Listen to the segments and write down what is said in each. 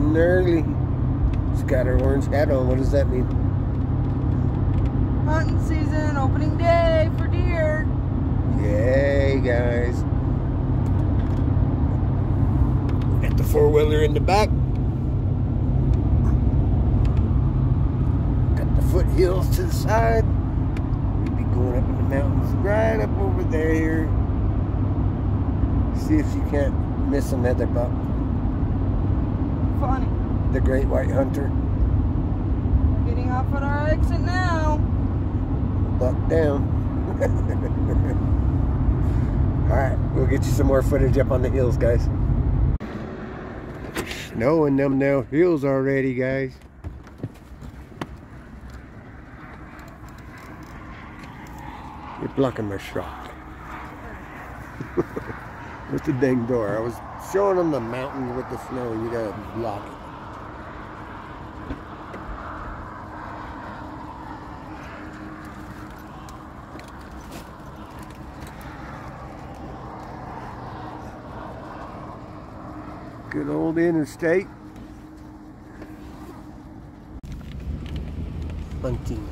and early. She's got her orange hat on. What does that mean? Hunting season, opening day for deer. Yay, guys. Got the four-wheeler in the back. Got the foothills to the side. We'll be going up in the mountains right up over there. See if you can't miss another buck. Funny. The great white hunter. Getting off at our exit now. Buck down. Alright, we'll get you some more footage up on the hills, guys. Snowing them now hills already, guys. You're blocking my shot. What's the dang door? I was showing them the mountains with the snow, and you gotta block it. Good old interstate. Hunting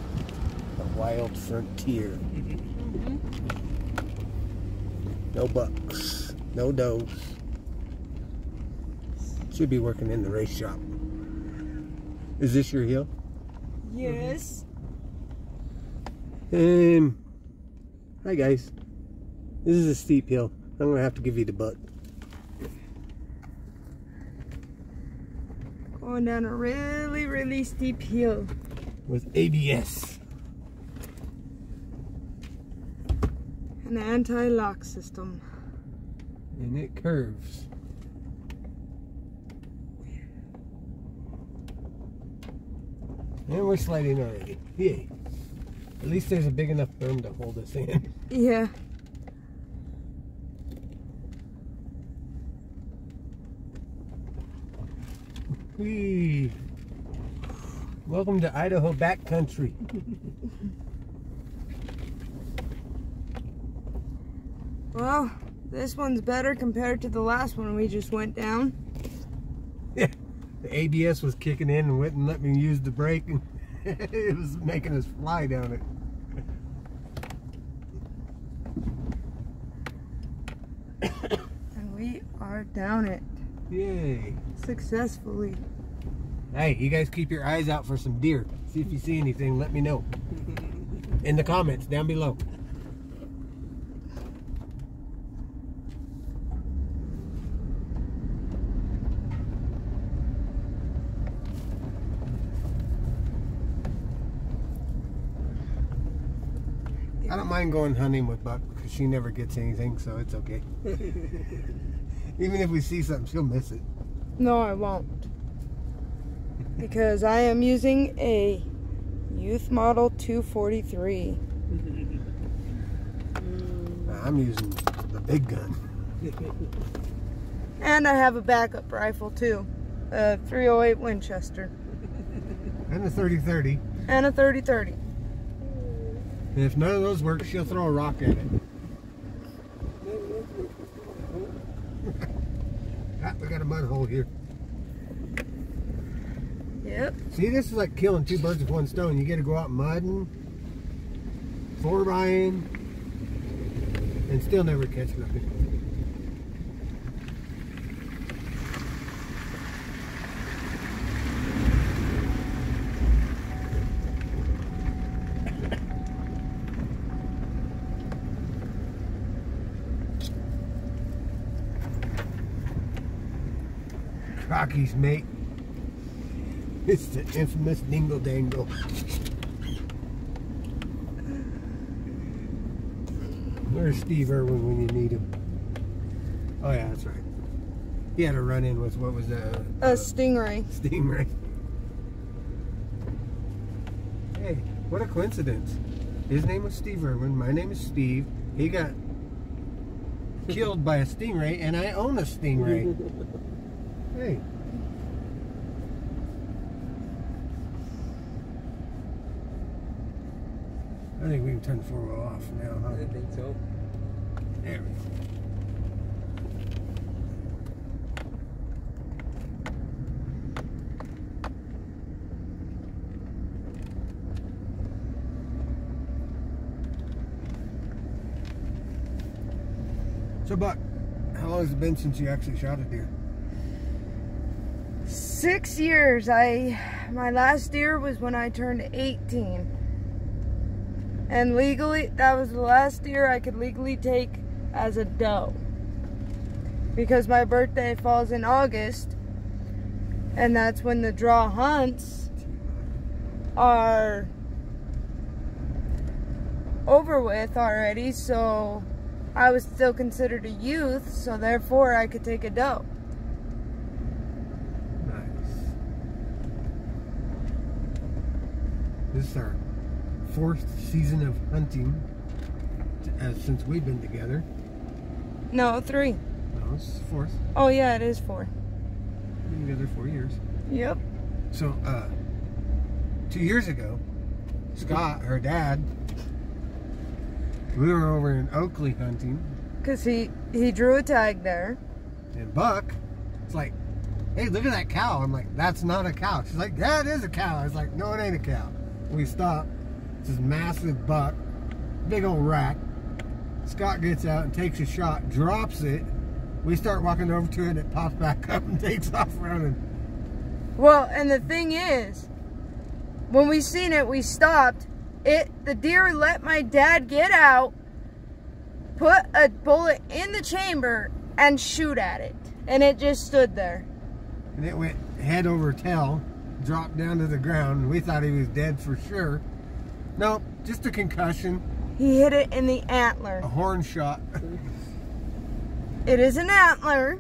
the wild frontier. No bucks, no does. Should be working in the race shop. Is this your hill? Yes. Hi guys. This is a steep hill. I'm gonna have to give you the butt. Going down a really, really steep hill. With ABS. An anti-lock system. And it curves. And we're sliding already. Yay. At least there's a big enough berm to hold us in. Yeah. Whee. Welcome to Idaho backcountry. Well, this one's better compared to the last one we just went down. Yeah, the ABS was kicking in and wouldn't let me use the brake, and it was making us fly down it. And we are down it. Yay. Successfully. Hey, you guys keep your eyes out for some deer. See if you see anything, let me know. In the comments down below. I don't mind going hunting with Buck because she never gets anything, so it's okay. Even if we see something, she'll miss it. No, I won't. Because I am using a Youth Model 243. I'm using the big gun. And I have a backup rifle too. A 308 Winchester. And a 30-30. And a 30-30. And if none of those work, she'll throw a rock at it. Ah, we got a mud hole here. Yep. See, this is like killing two birds with one stone. You get to go out mudding, 4-buying, and still never catch nothing. Rockies, mate. It's the infamous dingle dangle. Where's Steve Irwin when you need him? Oh yeah, that's right. He had a run-in with, what was that? A stingray. Stingray. Hey, what a coincidence. His name was Steve Irwin, my name is Steve. He got killed by a stingray, and I own a stingray. Hey. I think we can turn the 4-wheel off now, huh? I think so. There we go. So, Buck, how long has it been since you actually shot a deer? 6 years. My last deer was when I turned 18. And legally, that was the last deer I could legally take as a doe. Because my birthday falls in August, and that's when the draw hunts are over with already, so I was still considered a youth, so therefore I could take a doe. Nice. This is our 4th season of hunting since we've been together. No, 3. No, it's 4th. Oh yeah, it is 4. Been together 4 years. Yep. So, 2 years ago, Scott, her dad, we were over in Oakley hunting. Because he drew a tag there. And Buck, it's like, hey, look at that cow. I'm like, that's not a cow. She's like, yeah, it is a cow. I was like, no, it ain't a cow. We stop. It's this massive buck, big old rack. Scott gets out and takes a shot, drops it. We start walking over to it, and it pops back up and takes off running. Well, and the thing is, when we seen it, we stopped. The deer let my dad get out, put a bullet in the chamber, and shoot at it. And it just stood there. And it went head over tail, dropped down to the ground, and we thought he was dead for sure. Nope, just a concussion. He hit it in the antler. A horn shot. It is an antler.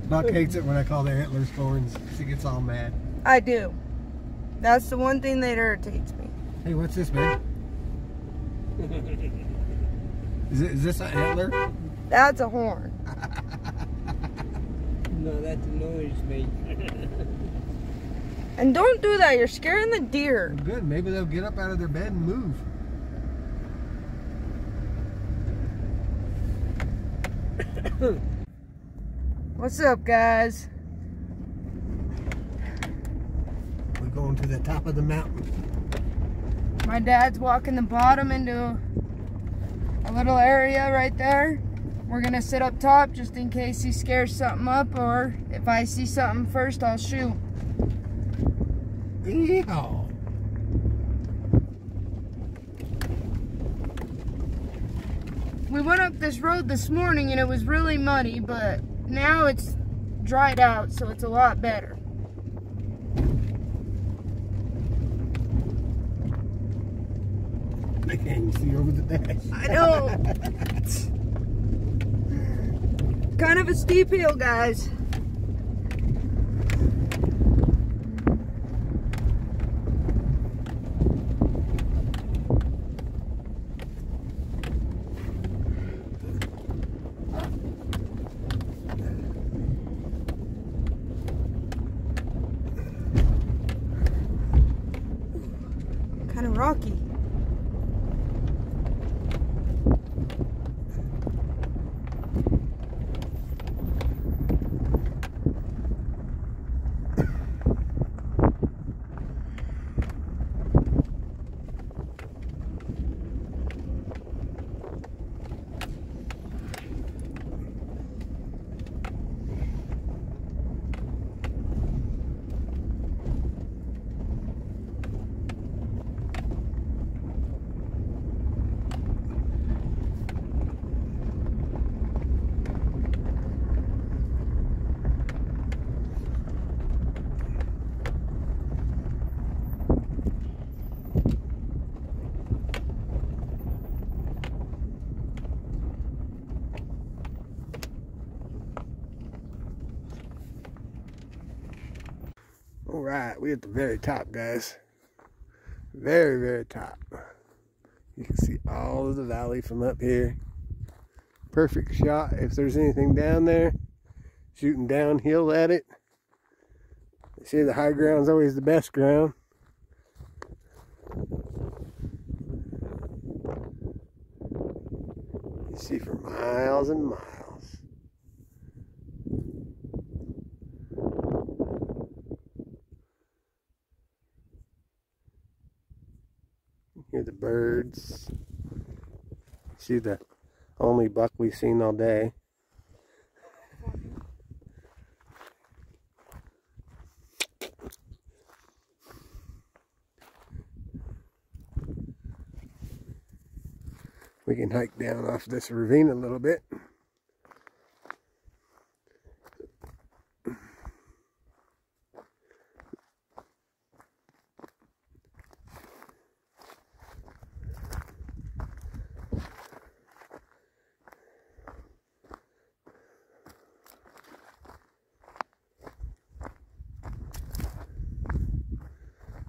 Buck hates it when I call the antlers horns. She gets all mad. I do. That's the one thing that irritates me. Hey, what's this, man? Is this an antler? That's a horn. No, that's a noise, mate. And don't do that. You're scaring the deer. Good. Maybe they'll get up out of their bed and move. What's up, guys? We're going to the top of the mountain. My dad's walking the bottom into a little area right there. We're gonna sit up top just in case he scares something up, or if I see something first, I'll shoot. Yeehaw. We went up this road this morning and it was really muddy, but now it's dried out, so it's a lot better. I can't even see over the dash. I know. Kind of a steep hill, guys. Kind of rocky. All right, we're at the very top, guys. Very, very top. You can see all of the valley from up here. Perfect shot if there's anything down there. Shooting downhill at it. They say the high ground's always the best ground. You see for miles and miles. Hear the birds See the only buck we've seen all day. We can hike down off this ravine a little bit.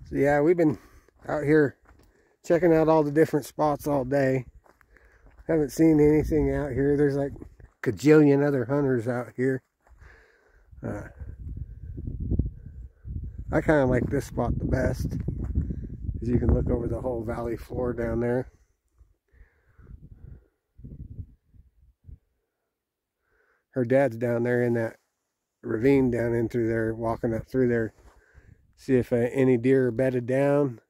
So yeah, we've been out here checking out all the different spots all day. Haven't seen anything out here. There's like a gajillion other hunters out here. I kind of like this spot the best, because you can look over the whole valley floor down there. Her dad's down there in that ravine down in through there, walking up through there. See if any deer are bedded down.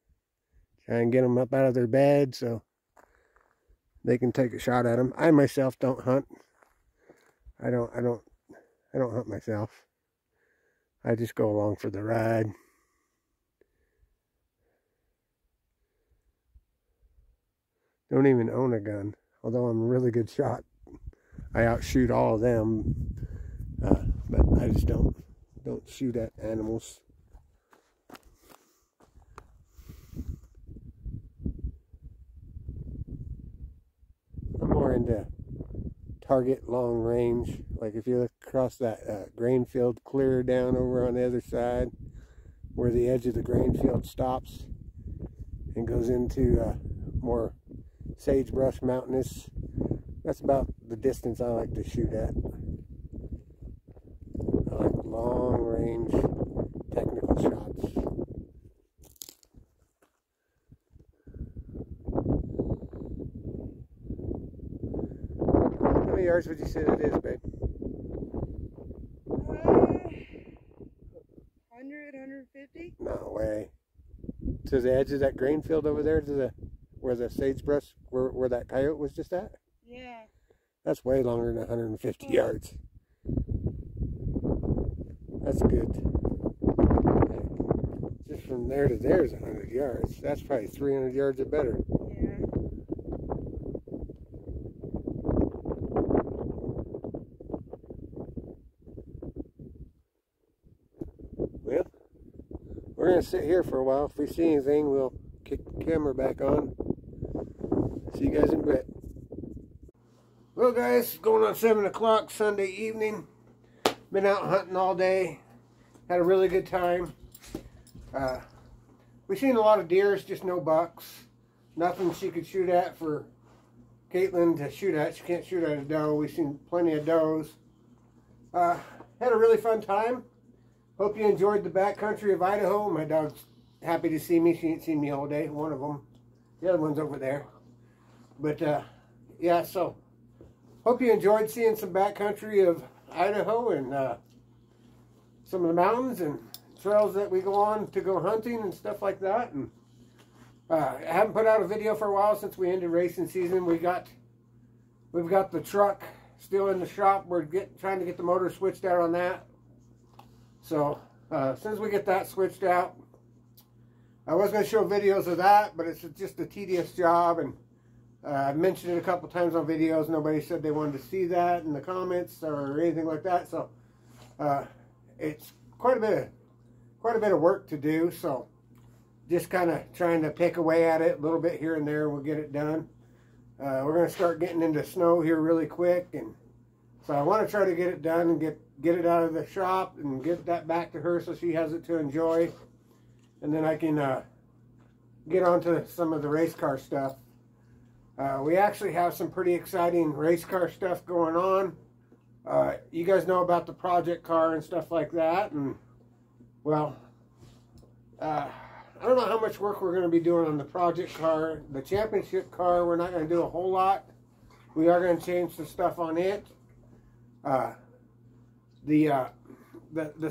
Try and get them up out of their bed so they can take a shot at them. I myself don't hunt. I don't hunt myself. I just go along for the ride. Don't even own a gun, although I'm a really good shot. I outshoot all of them, but I just don't shoot at animals. I'm more into target long range. Like if you look across that grain field clear down over on the other side, where the edge of the grain field stops and goes into more sagebrush mountainous. That's about the distance I like to shoot at. I like long range technical shots. How many yards would you say that is, babe? 100, 150? No way. To the edge of that grain field over there, to the where the sagebrush, where that coyote was just at? Yeah. That's way longer than 150 yards. That's good. Just from there to there is 100 yards. That's probably 300 yards or better. Yeah. Well, we're going to sit here for a while. If we see anything, we'll kick the camera back on. See you guys in a bit. Well guys, going on 7 o'clock Sunday evening. Been out hunting all day. Had a really good time. We've seen a lot of deers, just no bucks. Nothing she could shoot at for Caitlin to shoot at. She can't shoot at a doe. We've seen plenty of does. Had a really fun time. Hope you enjoyed the backcountry of Idaho. My dog's happy to see me. She ain't seen me all day. One of them. The other one's over there. But yeah, so hope you enjoyed seeing some backcountry of Idaho and some of the mountains and trails that we go on to go hunting and stuff like that. And I haven't put out a video for a while since we ended racing season. We've got the truck still in the shop. We're trying to get the motor switched out on that. So as soon as we get that switched out, I was going to show videos of that, but it's just a tedious job, and I've mentioned it a couple times on videos. Nobody said they wanted to see that in the comments or anything like that. So it's quite a bit of work to do. So just kind of trying to pick away at it a little bit here and there. We'll get it done. We're going to start getting into snow here really quick, and so I want to try to get it done and get it out of the shop and get that back to her so she has it to enjoy, and then I can get onto some of the race car stuff. We actually have some pretty exciting race car stuff going on. You guys know about the project car and stuff like that, and well, I don't know how much work we're going to be doing on the project car. The championship car, we're not going to do a whole lot. We are going to change some stuff on it. The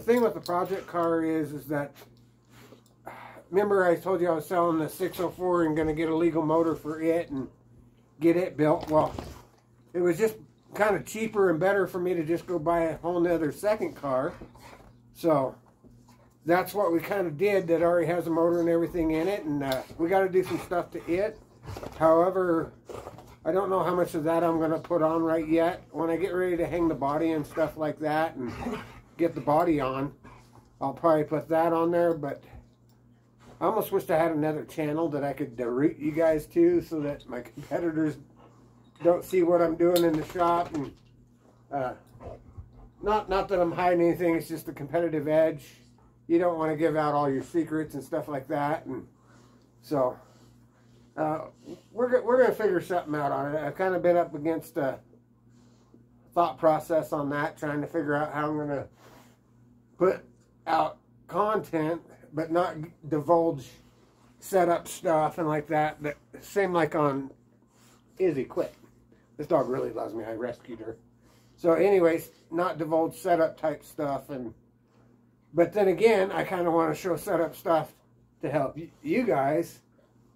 thing with the project car is that, remember I told you I was selling the 604 and going to get a legal motor for it, and get it built. Well, it was just kind of cheaper and better for me to just go buy a whole nother second car. So that's what we kind of did. That already has a motor and everything in it, and we got to do some stuff to it. However, I don't know how much of that I'm going to put on right yet. When I get ready to hang the body and stuff like that and get the body on, I'll probably put that on there. But I almost wished I had another channel that I could direct you guys to, so that my competitors don't see what I'm doing in the shop. And not that I'm hiding anything, it's just the competitive edge. You don't want to give out all your secrets and stuff like that. And so we're going to figure something out on it. I've kind of been up against a thought process on that, trying to figure out how I'm going to put out content, but not divulge setup stuff and like that. That same like on Izzy, quit. This dog really loves me. I rescued her. So anyways, not divulge setup type stuff. But then again, I kind of want to show setup stuff to help you guys.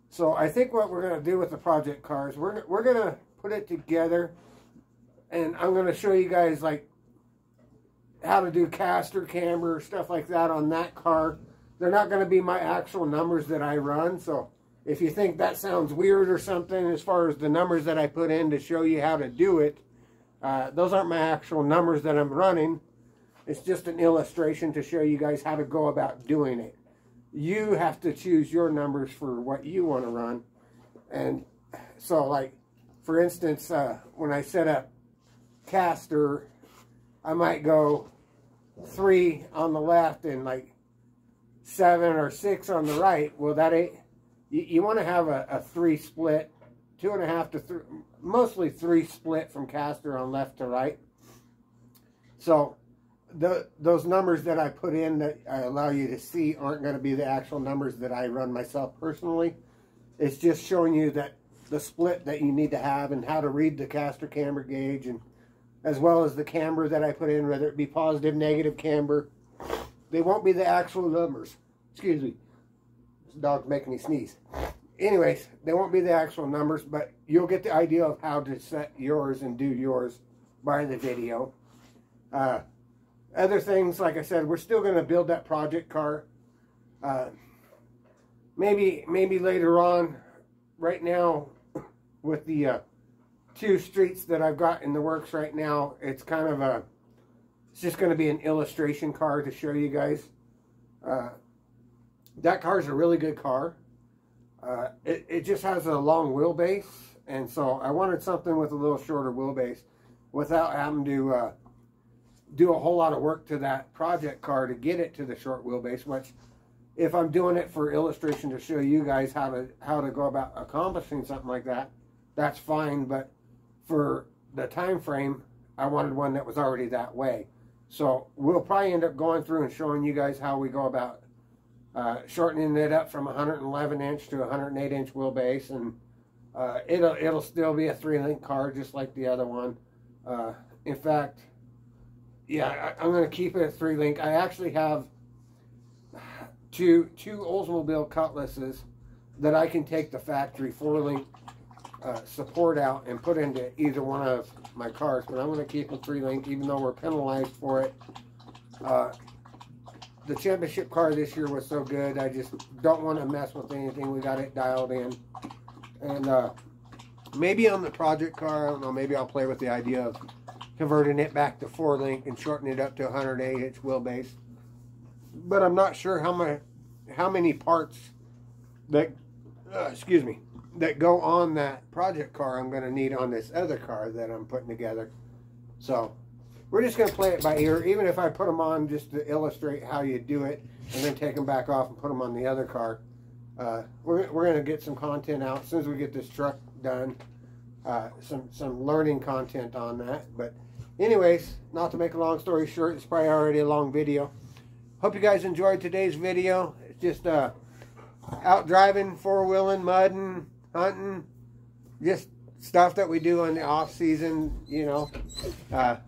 So I think what we're going to do with the project cars, we're going to put it together, and I'm going to show you guys like how to do caster, camber, stuff like that on that car. They're not going to be my actual numbers that I run. So if you think that sounds weird or something as far as the numbers that I put in to show you how to do it, those aren't my actual numbers that I'm running. It's just an illustration to show you guys how to go about doing it. You have to choose your numbers for what you want to run. And so, like, for instance, when I set up caster, I might go 3 on the left and like 7 or 6 on the right. Well, that ain't, you want to have a 3 split, 2.5 to 3, mostly 3 split from caster on left to right. So those numbers that I put in that I allow you to see aren't going to be the actual numbers that I run myself personally. It's just showing you that the split that you need to have and how to read the caster camber gauge, and as well as the camber that I put in, whether it be positive, negative camber. They won't be the actual numbers. Excuse me. This dog's making me sneeze. Anyways, they won't be the actual numbers, but you'll get the idea of how to set yours and do yours by the video. Other things, like I said, we're still going to build that project car. Maybe later on. Right now, with the 2 streets that I've got in the works right now, it's kind of it's just going to be an illustration car to show you guys. That car is a really good car. It just has a long wheelbase, and so I wanted something with a little shorter wheelbase without having to do a whole lot of work to that project car to get it to the short wheelbase, which, if I'm doing it for illustration to show you guys how to go about accomplishing something like that, that's fine. But for the time frame, I wanted one that was already that way. So we'll probably end up going through and showing you guys how we go about shortening it up from 111 inch to 108 inch wheelbase, and it'll still be a 3-link car just like the other one. In fact, yeah, I'm going to keep it a 3-link. I actually have two Oldsmobile Cutlasses that I can take the factory 4-link support out and put into either one of my cars, but I'm going to keep it 3-link even though we're penalized for it. The championship car this year was so good, I just don't want to mess with anything. We got it dialed in. And maybe on the project car, I don't know, maybe I'll play with the idea of converting it back to 4-link and shortening it up to 108 inch wheelbase. But I'm not sure how many parts that that go on that project car I'm going to need on this other car that I'm putting together. So we're just going to play it by ear, even if I put them on just to illustrate how you do it and then take them back off and put them on the other car. We're going to get some content out as soon as we get this truck done. Some learning content on that. But anyways, not to make a long story short, it's probably already a long video. Hope you guys enjoyed today's video. It's just out driving, 4-wheeling, mudding, hunting, just stuff that we do in the off season. You know,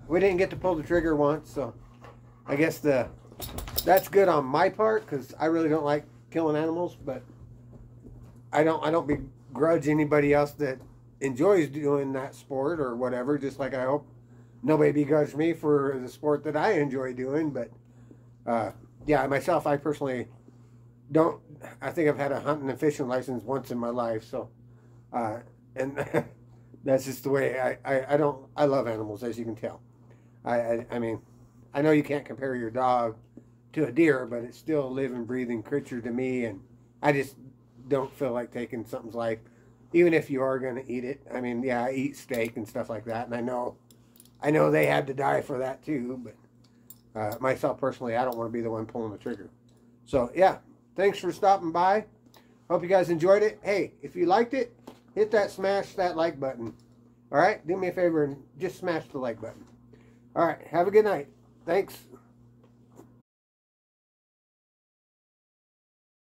we didn't get to pull the trigger once, so I guess that's good on my part because I really don't like killing animals. But I don't begrudge anybody else that enjoys doing that sport or whatever, just like I hope nobody begrudges me for the sport that I enjoy doing. But yeah, myself, I personally don't. I think I've had a hunting and fishing license once in my life, so and that's just the way I don't. I love animals, as you can tell. I mean, I know you can't compare your dog to a deer, but it's still a living, breathing creature to me, and I just don't feel like taking something's life, even if you are going to eat it. I mean, yeah, I eat steak and stuff like that, and I know they had to die for that too, but myself personally, I don't want to be the one pulling the trigger. So yeah, thanks for stopping by. Hope you guys enjoyed it. Hey, if you liked it, smash that like button. All right, do me a favor and just smash the like button. All right, have a good night. Thanks.